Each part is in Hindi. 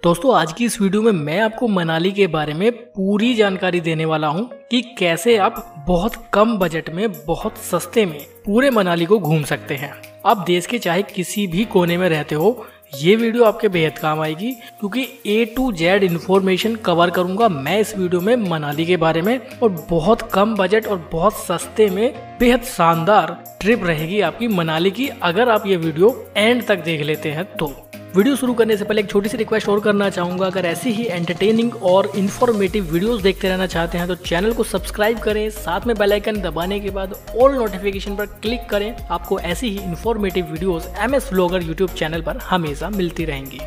दोस्तों आज की इस वीडियो में मैं आपको मनाली के बारे में पूरी जानकारी देने वाला हूं कि कैसे आप बहुत कम बजट में बहुत सस्ते में पूरे मनाली को घूम सकते हैं। आप देश के चाहे किसी भी कोने में रहते हो, ये वीडियो आपके बेहद काम आएगी क्योंकि A to Z information cover करूंगा मैं इस वीडियो में मनाली के बारे में, और बहुत कम बजट और बहुत सस्ते में बेहद शानदार ट्रिप रहेगी आपकी मनाली की अगर आप ये वीडियो एंड तक देख लेते हैं तो। वीडियो शुरू करने से पहले एक छोटी सी रिक्वेस्ट और करना चाहूंगा, अगर ऐसी ही एंटरटेनिंग और इन्फॉर्मेटिव वीडियोस देखते रहना चाहते हैं तो चैनल को सब्सक्राइब करें, साथ में बेल आइकन दबाने के बाद ऑल नोटिफिकेशन पर क्लिक करें। आपको ऐसी ही informative videos MS vlogger YouTube channel पर हमेशा मिलती रहेंगी।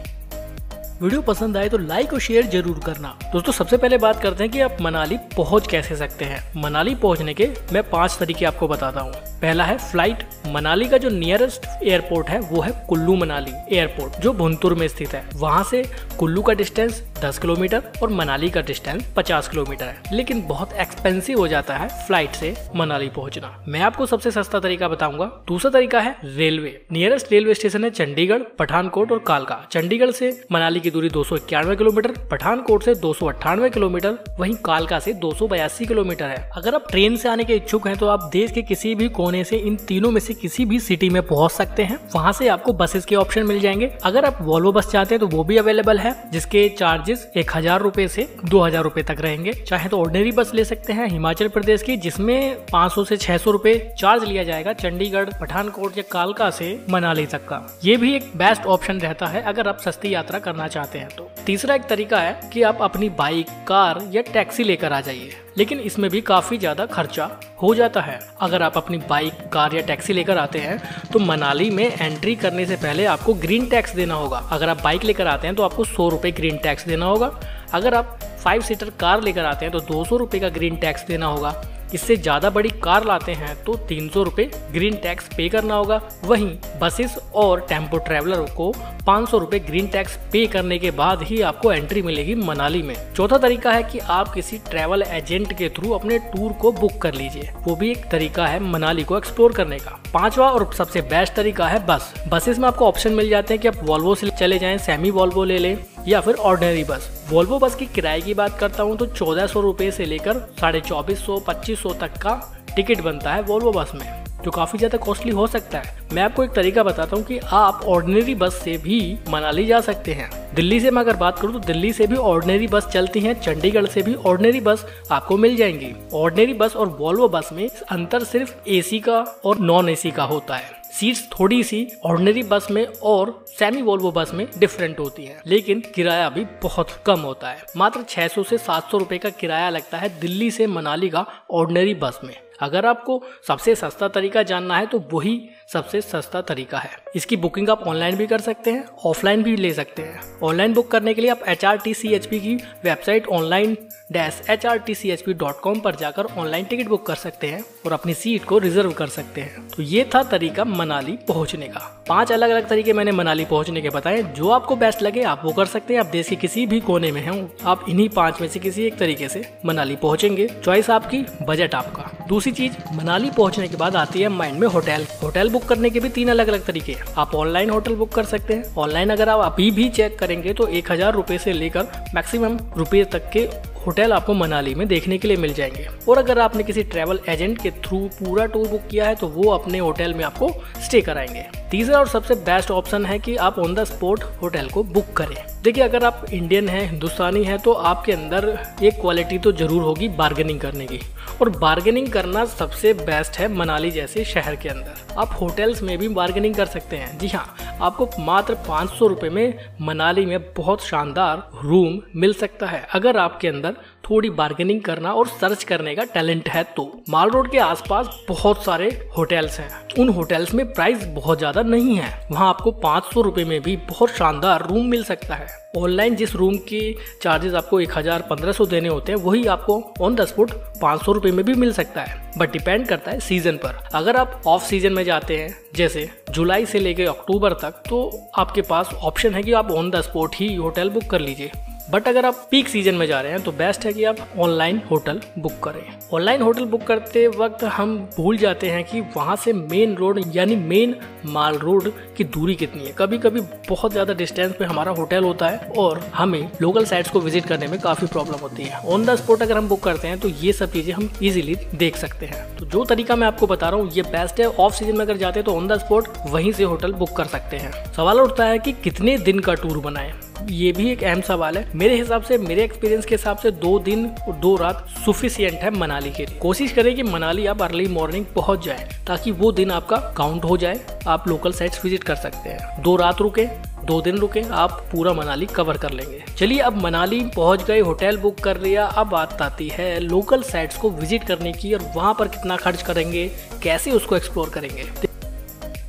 वीडियो पसंद आए तो लाइक और शेयर जरूर करना। दोस्तों सबसे पहले बात करते हैं कि आप मनाली पहुंच कैसे सकते हैं। मनाली पहुंचने के मैं 5 तरीके आपको बताता हूं। पहला है फ्लाइट। मनाली का जो नियरेस्ट एयरपोर्ट है वो है कुल्लू मनाली एयरपोर्ट जो भुंतुर में स्थित है। वहां से कुल्लू का डिस्टेंस 10 किलोमीटर और मनाली का डिस्टेंस 50 किलोमीटर है, लेकिन बहुत एक्सपेंसिव हो जाता है फ्लाइट से मनाली पहुंचना। मैं आपको सबसे सस्ता तरीका बताऊंगा। दूसरा तरीका है रेलवे। नियरेस्ट रेलवे स्टेशन है चंडीगढ़, पठानकोट और कालका। चंडीगढ़ से मनाली की दूरी 291 किलोमीटर, पठानकोट से 298 किलोमीटर, वहीं कालका से 282 किलोमीटर है। अगर आप ट्रेन से आने के इच्छुक हैं तो आप देश के किसी भी कोने से इन तीनों में से किसी भी सिटी में पहुंच सकते हैं। वहां से आपको बसेस के ऑप्शन मिल जाएंगे। अगर आप वॉल्वो बस चाहते हैं तो वो भी अवेलेबल है, जिसके चार्जेस 1000 रुपए से 2000 रुपए तक रहेंगे। चाहे तो ऑर्डिनरी बस ले सकते हैं हिमाचल प्रदेश की, जिसमें 500 से 600 रुपए चार्ज लिया जाएगा चंडीगढ़, पठानकोट या कालका से मनाली तक का। ये भी एक बेस्ट ऑप्शन रहता है अगर आप सस्ती यात्रा करना चाहते हैं तो। तीसरा एक तरीका है कि आप अपनी बाइक, कार या टैक्सी लेकर आ जाइए, लेकिन इसमें भी काफी ज्यादा खर्चा हो जाता है। अगर आप अपनी बाइक, कार या टैक्सी लेकर आते हैं तो मनाली में एंट्री करने से पहले आपको ग्रीन टैक्स देना होगा। अगर आप बाइक लेकर आते हैं तो आपको 100 रुपए ग्रीन टैक्स देना होगा। अगर आप 5 सीटर कार लेकर आते हैं तो 200 रुपए का ग्रीन टैक्स देना होगा। इससे ज़्यादा बड़ी कार लाते हैं तो 300 रुपए ग्रीन टैक्स पे करना होगा। वहीं बसेस और टेम्पो ट्रैवलर को 500 रुपए ग्रीन टैक्स पे करने के बाद ही आपको एंट्री मिलेगी मनाली में। चौथा तरीका है कि आप किसी ट्रैवल एजेंट के थ्रू अपने टूर को बुक कर लीजिए, वो भी एक तरीका है मनाली को एक्सप्लोर करने का। पांचवा और सबसे बेस्ट तरीका है बस। बसेस में आपको ऑप्शन मिल जाते हैं कि आप वॉल्वो से चले जाएं, सेमी वॉल्वो ले लें या फिर ऑर्डिनरी बस। वॉल्वो बस की किराए की बात करता हूँ तो 1400 रुपए से लेकर 2450-2500 तक का टिकट बनता है वॉल्वो बस में, जो काफ़ी ज़्यादा कॉस्टली हो सकता है। मैं आपको एक तरीका बताता हूँ कि आप ऑर्डिनरी बस से भी मनाली जा सकते हैं। दिल्ली से मैं अगर बात करूँ तो दिल्ली से भी ऑर्डिनरी बस चलती हैं, चंडीगढ़ से भी ऑर्डिनरी बस आपको मिल जाएंगी। ऑर्डिनरी बस और वॉल्वो बस में अंतर सिर्फ AC का और नॉन AC का होता है। सीट्स थोड़ी सी ऑर्डिनरी बस में और सेमी वॉल्वो बस में डिफरेंट होती है, लेकिन किराया भी बहुत कम होता है। मात्र 600 से 700 रुपए का किराया लगता है दिल्ली से मनाली का ऑर्डिनरी बस में। अगर आपको सबसे सस्ता तरीका जानना है तो वही सबसे सस्ता तरीका है। इसकी बुकिंग आप ऑनलाइन भी कर सकते हैं, ऑफलाइन भी ले सकते हैं। ऑनलाइन बुक करने के लिए आप HRTCHP की वेबसाइट online-hrtchp.com पर जाकर ऑनलाइन टिकट बुक कर सकते हैं और अपनी सीट को रिजर्व कर सकते हैं। तो ये था तरीका मनाली पहुंचने का। 5 अलग अलग तरीके मैंने मनाली पहुंचने के बताए। जो आपको बेस्ट लगे आप वो कर सकते हैं। आप देश के किसी भी कोने में हैं, आप इन्हीं 5 में से किसी एक तरीके से मनाली पहुंचेंगे। चॉइस आपकी, बजट आपका। दूसरी चीज, मनाली पहुंचने के बाद आती है माइंड में होटल। होटल बुक करने के भी 3 अलग अलग तरीके हैं। आप ऑनलाइन होटल बुक कर सकते हैं। ऑनलाइन अगर आप अभी भी चेक करेंगे तो 1000 रुपए से लेकर मैक्सिमम रुपए तक के होटल आपको मनाली में देखने के लिए मिल जाएंगे। और अगर आपने किसी ट्रैवल एजेंट के थ्रू पूरा टूर बुक किया है तो वो अपने होटल में आपको स्टे कराएंगे। तीसरा और सबसे बेस्ट ऑप्शन है कि आप ऑन द स्पॉट होटल को बुक करें। देखिए, अगर आप इंडियन हैं, हिंदुस्तानी हैं, तो आपके अंदर एक क्वालिटी तो जरूर होगी बार्गेनिंग करने की, और बार्गेनिंग करना सबसे बेस्ट है मनाली जैसे शहर के अंदर। आप होटल्स में भी बार्गेनिंग कर सकते हैं। जी हाँ, आपको मात्र 500 रुपए में मनाली में बहुत शानदार रूम मिल सकता है अगर आपके अंदर थोड़ी बार्गेनिंग करना और सर्च करने का टैलेंट है तो। माल रोड के आसपास बहुत सारे होटल्स हैं। उन होटल्स में प्राइस बहुत ज्यादा नहीं है। वहाँ आपको 500 रुपए में भी बहुत शानदार रूम मिल सकता है। ऑनलाइन जिस रूम की चार्जेस आपको 1000-1500 देने होते हैं, वही आपको ऑन द स्पॉट 500 रुपए में भी मिल सकता है। बट डिपेंड करता है सीजन पर। अगर आप ऑफ सीजन में जाते हैं, जैसे जुलाई से लेकर अक्टूबर तक, तो आपके पास ऑप्शन है कि आप on the spot he hotel book कर लीजिए। बट अगर आप पीक सीजन में जा रहे हैं तो बेस्ट है कि आप ऑनलाइन होटल बुक करें। ऑनलाइन होटल बुक करते वक्त हम भूल जाते हैं कि वहां से मेन रोड यानी मेन माल रोड की दूरी कितनी है। कभी कभी बहुत ज्यादा डिस्टेंस पे हमारा होटल होता है और हमें लोकल साइट्स को विजिट करने में काफी प्रॉब्लम होती है। ऑन द स्पॉट अगर हम बुक करते हैं तो ये सब चीजें हम इजीली देख सकते हैं। तो जो तरीका मैं आपको बता रहा हूँ ये बेस्ट है। ऑफ सीजन में अगर जाते हैं तो ऑन द स्पॉट वहीं से होटल बुक कर सकते हैं। सवाल उठता है कि कितने दिन का टूर बनाएं। ये भी एक अहम सवाल है। मेरे हिसाब से, मेरे एक्सपीरियंस के हिसाब से 2 दिन और 2 रात सुफिशिएंट है मनाली के लिए। कोशिश करें कि मनाली आप अर्ली मॉर्निंग पहुंच जाए ताकि वो दिन आपका काउंट हो जाए, आप लोकल साइट्स विजिट कर सकते हैं। 2 रात रुके, 2 दिन रुके, आप पूरा मनाली कवर कर लेंगे। चलिए अब मनाली पहुंच गए, होटल बुक कर लिया, अब बात आती है लोकल साइट्स को विजिट करने की और वहां पर कितना खर्च करेंगे, कैसे उसको एक्सप्लोर करेंगे।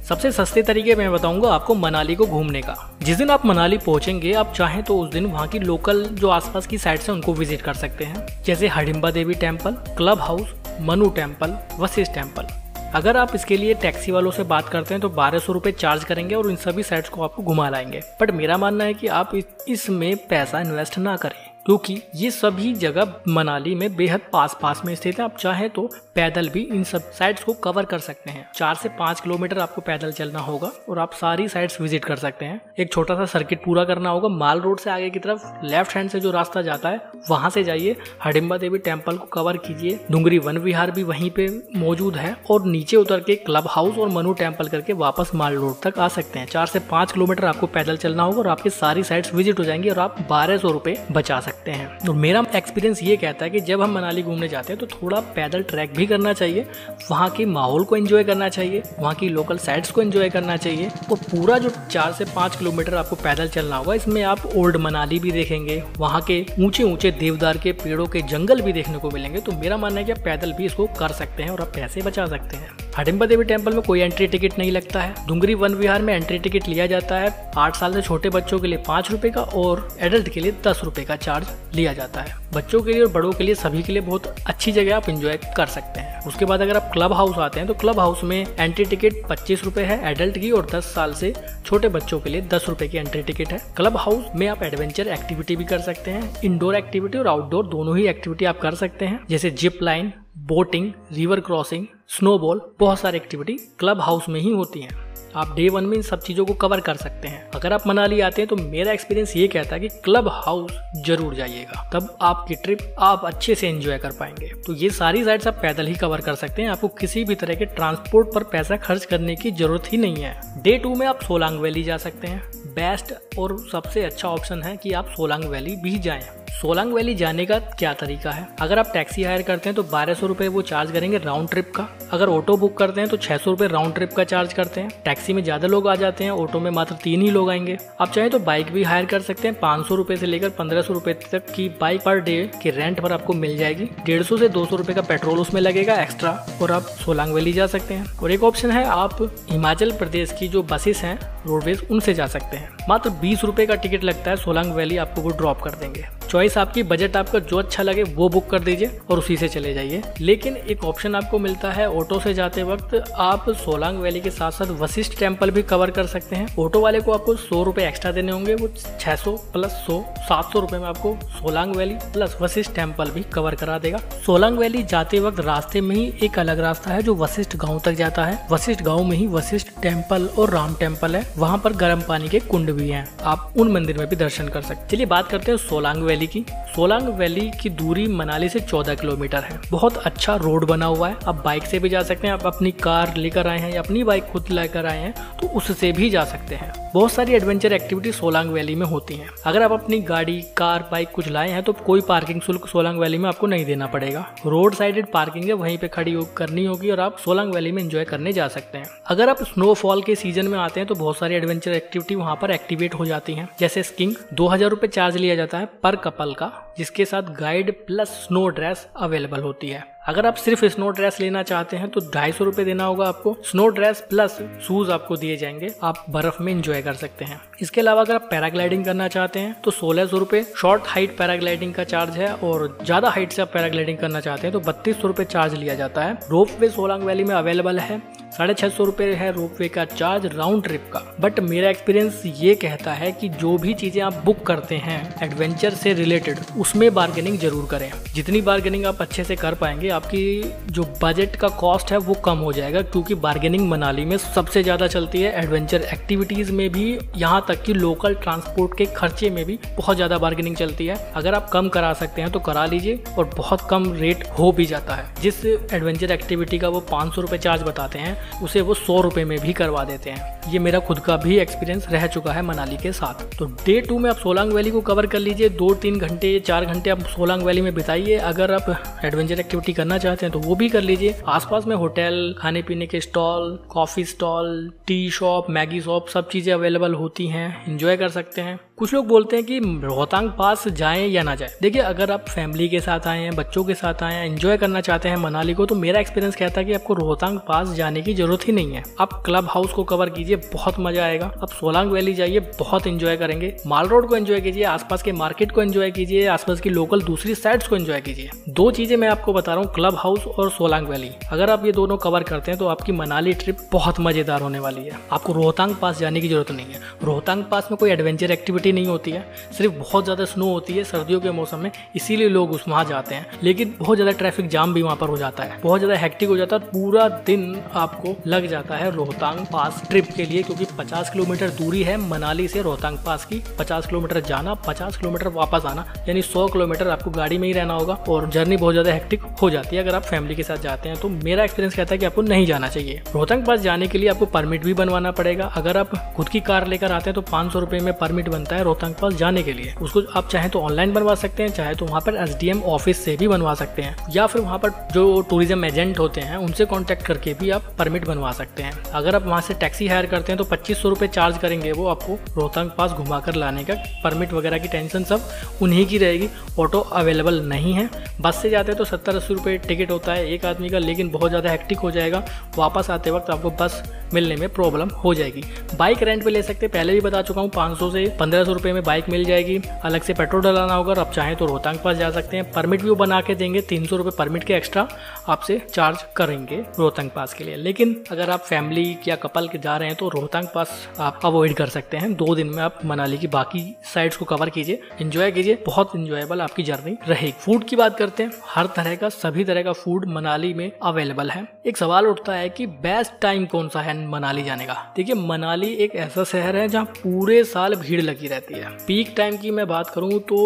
सबसे सस्ते तरीके मैं बताऊंगा आपको मनाली को घूमने का। जिस दिन आप मनाली पहुंचेंगे, आप चाहें तो उस दिन वहां की लोकल जो आसपास की साइट्स हैं उनको विजिट कर सकते हैं, जैसे Hadimba Devi temple, club house, Manu temple, Vashisht temple. अगर आप इसके लिए टैक्सी वालों से बात करते हैं तो 1200 रुपये चार्ज करेंगे और इन सभी साइट्स को आपको घुमा लाएंगे। बट मेरा मानना है कि आप इसमें पैसा इन्वेस्ट ना करें, क्योंकि ये सभी जगह मनाली में बेहद पास में स्थित है। आप चाहें तो पैदल भी इन सब साइट्स को कवर कर सकते हैं। 4 से 5 किलोमीटर आपको पैदल चलना होगा और आप सारी साइट्स विजिट कर सकते हैं। एक छोटा सा सर्किट पूरा करना होगा। माल रोड से आगे की तरफ लेफ्ट हैंड से जो रास्ता जाता है वहां से जाइए, हडिम्बा देवी टेम्पल को कवर कीजिए, डुंगरी वन विहार भी वहीं पे मौजूद है और नीचे उतर के क्लब हाउस और मनु टेम्पल करके वापस माल रोड तक आ सकते हैं। 4 से 5 किलोमीटर आपको पैदल चलना होगा और आपकी सारी साइट्स विजिट हो जाएंगी और आप 1200 रुपये बचा सकते हैं। तो मेरा एक्सपीरियंस ये कहता है कि जब हम मनाली घूमने जाते हैं तो थोड़ा पैदल ट्रैक भी करना चाहिए, वहाँ के माहौल को एंजॉय करना चाहिए, वहाँ की लोकल साइट्स को एंजॉय करना चाहिए। और पूरा जो 4 से 5 किलोमीटर आपको पैदल चलना होगा, इसमें आप ओल्ड मनाली भी देखेंगे, वहाँ के ऊंचे ऊंचे देवदार के पेड़ों के जंगल भी देखने को मिलेंगे। तो मेरा मानना है कि आप पैदल भी इसको कर सकते हैं और आप पैसे बचा सकते हैं। हडिम्बा देवी टेम्पल में कोई एंट्री टिकट नहीं लगता है। डुंगरी वन विहार में एंट्री टिकट लिया जाता है। 8 साल से छोटे बच्चों के लिए 5 रुपए का और एडल्ट के लिए 10 रुपए का चार्ज लिया जाता है। बच्चों के लिए और बड़ों के लिए, सभी के लिए बहुत अच्छी जगह, आप एंजॉय कर सकते हैं। उसके बाद अगर आप क्लब हाउस आते हैं तो क्लब हाउस में एंट्री टिकट 25 रुपए है एडल्ट की और 10 साल से छोटे बच्चों के लिए 10 रुपए की एंट्री टिकट है। क्लब हाउस में आप एडवेंचर एक्टिविटी भी कर सकते हैं। इंडोर एक्टिविटी और आउटडोर दोनों ही एक्टिविटी आप कर सकते हैं, जैसे zip line, boating, river crossing, snowball. बहुत सारी एक्टिविटी क्लब हाउस में ही होती हैं। आप डे 1 में इन सब चीज़ों को कवर कर सकते हैं। अगर आप मनाली आते हैं तो मेरा एक्सपीरियंस ये कहता है कि क्लब हाउस जरूर जाइएगा, तब आपकी ट्रिप आप अच्छे से एंजॉय कर पाएंगे। तो ये सारी साइट्स आप पैदल ही कवर कर सकते हैं। आपको किसी भी तरह के ट्रांसपोर्ट पर पैसा खर्च करने की जरूरत ही नहीं है। डे 2 में आप सोलांग वैली जा सकते हैं। बेस्ट और सबसे अच्छा ऑप्शन है कि आप सोलांग वैली भी जाएं। सोलांग वैली जाने का क्या तरीका है? अगर आप टैक्सी हायर करते हैं तो 1200 रुपये वो चार्ज करेंगे राउंड ट्रिप का। अगर ऑटो बुक करते हैं तो 600 रुपये राउंड ट्रिप का चार्ज करते हैं। टैक्सी में ज्यादा लोग आ जाते हैं, ऑटो में मात्र 3 ही लोग आएंगे। आप चाहें तो बाइक भी हायर कर सकते हैं। 500 रुपये से लेकर 1500 रुपये तक की बाइक पर डे के रेंट पर आपको मिल जाएगी। 150 से 200 रुपये का पेट्रोल उसमें लगेगा एक्स्ट्रा और आप सोलांग वैली जा सकते हैं। और एक ऑप्शन है, आप हिमाचल प्रदेश की जो बसेस हैं रोडवेज, उनसे जा सकते हैं। मात्र 20 रुपये का टिकट लगता है, सोलांग वैली आपको वो ड्रॉप कर देंगे। चॉइस आपकी, बजट आपका जो अच्छा लगे वो बुक कर दीजिए और उसी से चले जाइए। लेकिन एक ऑप्शन आपको मिलता है, ऑटो से जाते वक्त आप सोलांग वैली के साथ साथ वशिष्ठ टेम्पल भी कवर कर सकते हैं। ऑटो वाले को आपको 100 रुपये एक्स्ट्रा देने होंगे, वो 600 प्लस 100 700 रुपये में आपको Solang valley plus Vashishtha temple भी कवर करा देगा। सोलांग वैली जाते वक्त रास्ते में ही एक अलग रास्ता है जो वशिष्ठ गाँव तक जाता है। वशिष्ठ गाँव में ही वशिष्ठ टेम्पल और राम टेम्पल है, वहाँ पर गर्म पानी के कुंड भी हैं, आप उन मंदिर में भी दर्शन कर सकते हैं। चलिए बात करते हैं सोलांग वैली की। सोलांग वैली की दूरी मनाली से 14 किलोमीटर है। बहुत अच्छा रोड बना हुआ है, आप बाइक से भी जा सकते हैं। आप अपनी कार लेकर आए हैं या अपनी बाइक खुद लेकर आए हैं तो उससे भी जा सकते हैं। बहुत सारी एडवेंचर एक्टिविटी सोलांग वैली में होती हैं। अगर आप अपनी गाड़ी, कार, बाइक कुछ लाए हैं तो कोई पार्किंग शुल्क सोलांग वैली में आपको नहीं देना पड़ेगा। रोड साइडेड पार्किंग है, वहीं पे खड़ी करनी होगी और आप सोलांग वैली में एंजॉय करने जा सकते हैं। अगर आप स्नोफॉल के सीजन में आते हैं तो बहुत सारी एडवेंचर एक्टिविटी वहाँ पर एक्टिवेट हो जाती हैं, जैसे स्कीइंग। 2000 रुपये चार्ज लिया जाता है पर कपल का, जिसके साथ guide plus snow dress available होती है। अगर आप सिर्फ स्नो ड्रेस लेना चाहते हैं तो 250 रुपये देना होगा आपको। स्नो ड्रेस प्लस शूज आपको दिए जाएंगे, आप बर्फ में एंजॉय कर सकते हैं। इसके अलावा अगर आप पैराग्लाइडिंग करना चाहते हैं तो 1600 रुपये शॉर्ट हाइट पैराग्लाइडिंग का चार्ज है और ज्यादा हाइट से आप पैराग्लाइडिंग करना चाहते हैं तो 3200 रुपये चार्ज लिया जाता है। रोप वे सोलांग वैली में अवेलेबल है। 650 रुपये है रोपवे का चार्ज राउंड ट्रिप का। बट मेरा एक्सपीरियंस ये कहता है कि जो भी चीज़ें आप बुक करते हैं एडवेंचर से रिलेटेड, उसमें बार्गेनिंग जरूर करें। जितनी बार्गेनिंग आप अच्छे से कर पाएंगे, आपकी जो बजट का कॉस्ट है वो कम हो जाएगा, क्योंकि बार्गेनिंग मनाली में सबसे ज़्यादा चलती है। एडवेंचर एक्टिविटीज़ में भी, यहाँ तक कि लोकल ट्रांसपोर्ट के खर्चे में भी बहुत ज़्यादा बार्गेनिंग चलती है। अगर आप कम करा सकते हैं तो करा लीजिए, और बहुत कम रेट हो भी जाता है। जिस एडवेंचर एक्टिविटी का वो 500 रुपये चार्ज बताते हैं, उसे वो 100 रुपये में भी करवा देते हैं। ये मेरा खुद का भी एक्सपीरियंस रह चुका है मनाली के साथ। तो डे 2 में आप सोलांग वैली को कवर कर लीजिए। 2-3 घंटे 4 घंटे आप सोलांग वैली में बिताइए। अगर आप एडवेंचर एक्टिविटी करना चाहते हैं तो वो भी कर लीजिए। आसपास में होटल, खाने पीने के stall, coffee stall, tea shop, Maggi shop, सब चीज़ें अवेलेबल होती हैं, एंजॉय कर सकते हैं। कुछ लोग बोलते हैं कि रोहतांग पास जाएं या ना जाएं। देखिए, अगर आप फैमिली के साथ आए हैं, बच्चों के साथ आए हैं, एंजॉय करना चाहते हैं मनाली को, तो मेरा एक्सपीरियंस कहता है कि आपको रोहतांग पास जाने की जरूरत ही नहीं है। आप क्लब हाउस को कवर कीजिए, बहुत मजा आएगा। आप सोलांग वैली जाइए, बहुत एंजॉय करेंगे। माल रोड को एंजॉय कीजिए, आसपास के मार्केट को एंजॉय कीजिए, आसपास की लोकल दूसरी साइट्स को एंजॉय कीजिए। 2 चीजें मैं आपको बता रहा हूँ, क्लब हाउस और सोलांग वैली। अगर आप ये दोनों कवर करते हैं तो आपकी मनाली ट्रिप बहुत मजेदार होने वाली है। आपको रोहतांग पास जाने की जरूरत नहीं है। रोहतांग पास में कोई एडवेंचर एक्टिविटी नहीं होती है, सिर्फ बहुत ज़्यादा स्नो होती है सर्दियों के मौसम में, इसीलिए लोग वहाँ जाते हैं। लेकिन बहुत ज़्यादा ट्रैफिक जाम भी वहाँ पर हो जाता है, बहुत ज़्यादा हेक्टिक हो जाता है। पूरा दिन आपको लग जाता है रोहतांग पास ट्रिप के लिए, क्योंकि 50 किलोमीटर दूरी है मनाली से रोहतांग पास की। 50 किलोमीटर जाना, 50 किलोमीटर वापस आना, यानी 100 किलोमीटर आपको गाड़ी में ही रहना होगा, और जर्नी बहुत ज़्यादा हेक्टिक हो जाती है अगर आप फैमिली के साथ जाते हैं। तो मेरा एक्सपीरियंस कहता है कि आपको नहीं जाना चाहिए। रोहतांग पास जाने के लिए आपको परमिट भी बनवाना पड़ेगा। अगर आप खुद की कार लेकर आते हैं तो 500 रुपये में परमिट बनता है रोहतांग पास जाने के लिए। उसको आप चाहे तो ऑनलाइन बनवा सकते हैं, चाहे तो वहाँ पर SDM ऑफिस से भी बनवा सकते हैं, या फिर वहाँ पर जो टूरिज्म एजेंट होते हैं उनसे कांटेक्ट करके भी आप परमिट बनवा सकते हैं। अगर आप वहाँ से टैक्सी हायर करते हैं तो 2500 रुपये चार्ज करेंगे वो आपको रोहतांग पास घुमा कर लाने का। परमिट वगैरह की टेंशन सब उन्हीं की रहेगी। ऑटो अवेलेबल नहीं है। बस से जाते हैं तो 70-80 रुपये टिकट होता है एक आदमी का, लेकिन बहुत ज़्यादा हेक्टिक हो जाएगा। वापस आते वक्त आपको बस मिलने में प्रॉब्लम हो जाएगी। बाइक रेंट पे ले सकते हैं, पहले भी बता चुका हूँ, 500 से 1500 रुपये में बाइक मिल जाएगी। अलग से पेट्रोल डलाना होगा। आप चाहें तो रोहतांग पास जा सकते हैं, परमिट भी वो बना के देंगे। 300 रुपये परमिट के एक्स्ट्रा आपसे चार्ज करेंगे रोहतांग पास के लिए। लेकिन अगर आप फैमिली या कपल के जा रहे हैं तो रोहतांग पास आप अवॉइड कर सकते हैं। 2 दिन में आप मनाली की बाकी साइड्स को कवर कीजिए, एंजॉय कीजिए, बहुत इंजॉयबल आपकी जर्नी रहेगी। फूड की बात करते हैं, हर तरह का, सभी तरह का फूड मनाली में अवेलेबल है। एक सवाल उठता है कि बेस्ट टाइम कौन सा है मनाली जाने का। देखिए, मनाली एक ऐसा शहर है जहाँ पूरे साल भीड़ लगी रहती है। पीक टाइम की मैं बात करूँ तो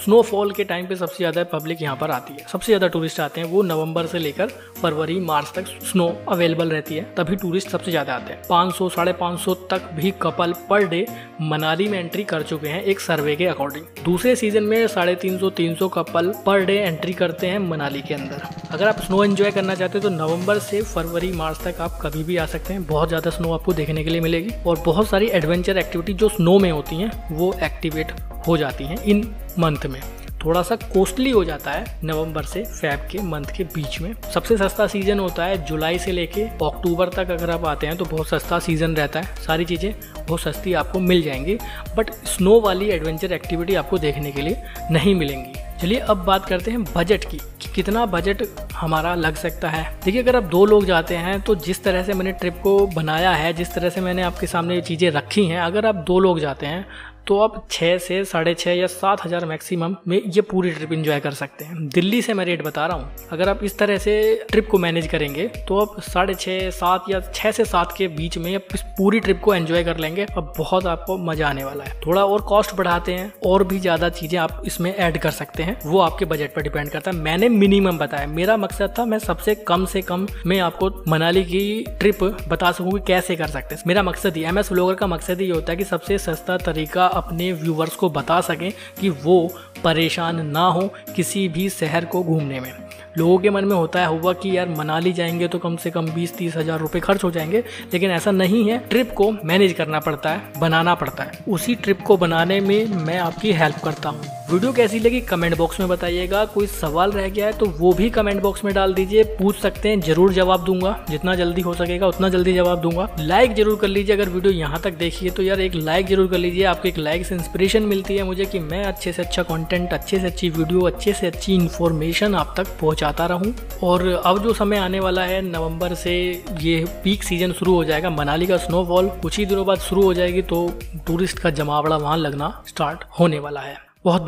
स्नोफॉल के टाइम पे सबसे ज्यादा पब्लिक यहाँ पर आती है, सबसे ज्यादा टूरिस्ट आते हैं। वो नवंबर से लेकर फरवरी मार्च तक स्नो अवेलेबल रहती है, तभी टूरिस्ट सबसे ज्यादा आते हैं। 500-550 तक भी कपल पर डे मनाली में एंट्री कर चुके हैं एक सर्वे के अकॉर्डिंग। दूसरे सीजन में 350-300 कपल पर डे एंट्री करते हैं मनाली के अंदर। अगर आप स्नो एंजॉय करना चाहते हैं तो नवंबर से फरवरी मार्च तक आप कभी भी आ सकते हैं। बहुत ज्यादा स्नो आपको देखने के लिए मिलेगी, और बहुत सारी एडवेंचर एक्टिविटी जो स्नो में होती हैं वो एक्टिवेट हो जाती हैं इन मंथ में। थोड़ा सा कॉस्टली हो जाता है नवंबर से फेब के मंथ के बीच में। सबसे सस्ता सीजन होता है जुलाई से लेके अक्टूबर तक। अगर आप आते हैं तो बहुत सस्ता सीजन रहता है, सारी चीज़ें बहुत सस्ती आपको मिल जाएंगी। बट स्नो वाली एडवेंचर एक्टिविटी आपको देखने के लिए नहीं मिलेंगी। चलिए अब बात करते हैं बजट की, कि कितना बजट हमारा लग सकता है। देखिए, अगर आप 2 लोग जाते हैं तो जिस तरह से मैंने ट्रिप को बनाया है, जिस तरह से मैंने आपके सामने ये चीज़ें रखी हैं, अगर आप 2 लोग जाते हैं तो आप 6 से 6.5 या 7 हज़ार मैक्सिमम में ये पूरी ट्रिप एंजॉय कर सकते हैं। दिल्ली से मैं रेट बता रहा हूँ। अगर आप इस तरह से ट्रिप को मैनेज करेंगे तो आप 6.5, 7 या 6 से 7 के बीच में इस पूरी ट्रिप को एंजॉय कर लेंगे, और बहुत आपको मजा आने वाला है। थोड़ा और कॉस्ट बढ़ाते हैं और भी ज़्यादा चीज़ें आप इसमें ऐड कर सकते हैं, वो आपके बजट पर डिपेंड करता है। मैंने मिनिमम बताया, मेरा मकसद था मैं सबसे कम से कम में आपको मनाली की ट्रिप बता सकूँ कि कैसे कर सकते हैं। मेरा मकसद ही, MS व्लॉगर का मकसद ही होता है कि सबसे सस्ता तरीका अपने व्यूवर्स को बता सकें कि वो परेशान ना हो किसी भी शहर को घूमने में। लोगों के मन में होता है हुआ कि यार मनाली जाएंगे तो कम से कम 20-30 हज़ार रुपये खर्च हो जाएंगे, लेकिन ऐसा नहीं है। ट्रिप को मैनेज करना पड़ता है, बनाना पड़ता है। उसी ट्रिप को बनाने में मैं आपकी हेल्प करता हूँ। वीडियो कैसी लगी कमेंट बॉक्स में बताइएगा। कोई सवाल रह गया है तो वो भी कमेंट बॉक्स में डाल दीजिए, पूछ सकते हैं, जरूर जवाब दूंगा, जितना जल्दी हो सकेगा उतना जल्दी जवाब दूंगा। लाइक जरूर कर लीजिए, अगर वीडियो यहाँ तक देखिए तो यार एक लाइक जरूर कर लीजिए। आपके एक लाइक से इंस्पिरेशन मिलती है मुझे कि मैं अच्छे से अच्छा कंटेंट, अच्छे से अच्छी वीडियो, अच्छे से अच्छी इन्फॉर्मेशन आप तक पहुँचाता रहूँ। और अब जो समय आने वाला है, नवंबर से ये पीक सीजन शुरू हो जाएगा, मनाली का स्नोफॉल कुछ ही दिनों बाद शुरू हो जाएगी, तो टूरिस्ट का जमावड़ा वहाँ लगना स्टार्ट होने वाला है। बहुत बहुत